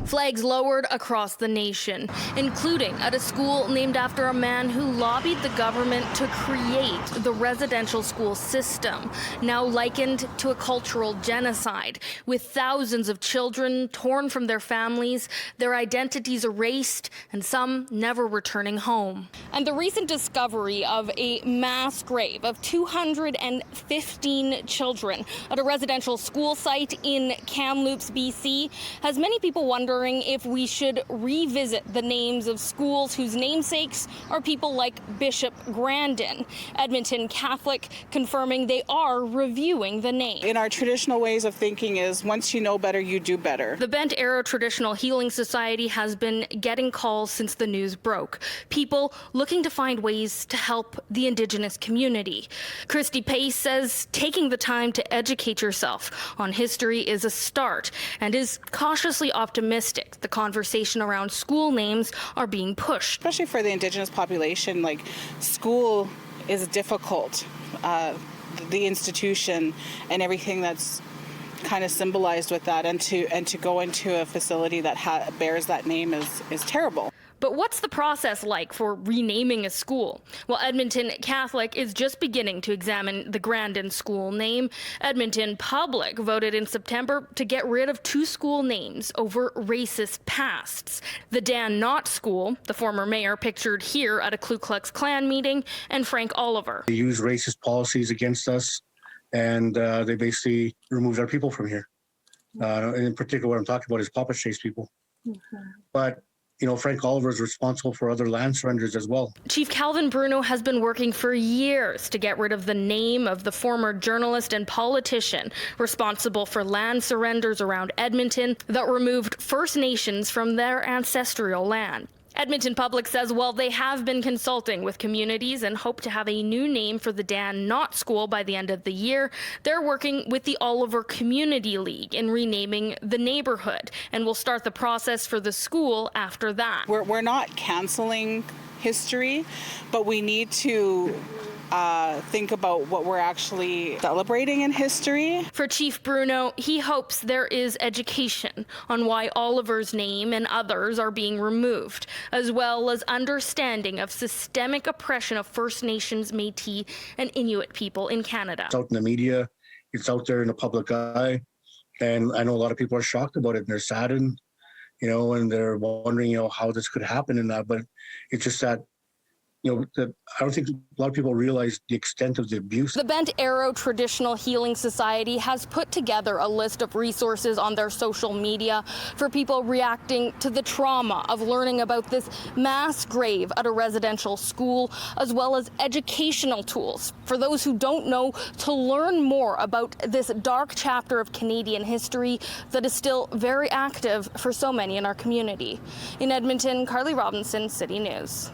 Flags lowered across the nation, including at a school named after a man who lobbied the government to create the residential school system, now likened to a cultural genocide, with thousands of children torn from their families, their identities erased, and some never returning home. And the recent discovery of a mass grave of 215 children at a residential school site in Kamloops, BC, has many people wondering if we should revisit the names of schools whose namesakes are people like Bishop Grandin. Edmonton Catholic confirming they are reviewing the name. In our traditional ways of thinking is once you know better, you do better. The Bent Arrow Traditional Healing Society has been getting calls since the news broke. People looking to find ways to help the Indigenous community. Christy Pace says taking the time to educate yourself on history is a start and is cautiously optimistic the conversation around school names are being pushed. Especially for the Indigenous population, like school is difficult. The institution and everything that's kind of symbolized with that, and to go into a facility that bears that name is terrible. But what's the process like for renaming a school? Well, Edmonton Catholic is just beginning to examine the Grandin School name. Edmonton Public voted in September to get rid of 2 school names over racist pasts. The Dan Knott School, the former mayor pictured here at a Ku Klux Klan meeting, and Frank Oliver. They use racist policies against us, and they basically removed our people from here. In particular, what I'm talking about is Papa Chase people. But you know, Frank Oliver is responsible for other land surrenders as well. Chief Calvin Bruno has been working for years to get rid of the name of the former journalist and politician responsible for land surrenders around Edmonton that removed First Nations from their ancestral land. Edmonton Public says while they have been consulting with communities and hope to have a new name for the Dan Knott School by the end of the year, they're working with the Oliver Community League in renaming the neighborhood and will start the process for the school after that. We're not canceling history, but we need to think about what we're actually celebrating in history. For Chief Bruno, he hopes there is education on why Oliver's name and others are being removed, as well as understanding of systemic oppression of First Nations, Métis, and Inuit people in Canada. It's out in the media, it's out there in the public eye, and I know a lot of people are shocked about it and they're saddened, you know, and they're wondering, you know, how this could happen and that, but it's just that, you know, that I don't think a lot of people realize the extent of the abuse. The Bent Arrow Traditional Healing Society has put together a list of resources on their social media for people reacting to the trauma of learning about this mass grave at a residential school, as well as educational tools for those who don't know to learn more about this dark chapter of Canadian history that is still very active for so many in our community. In Edmonton, Carly Robinson, City News.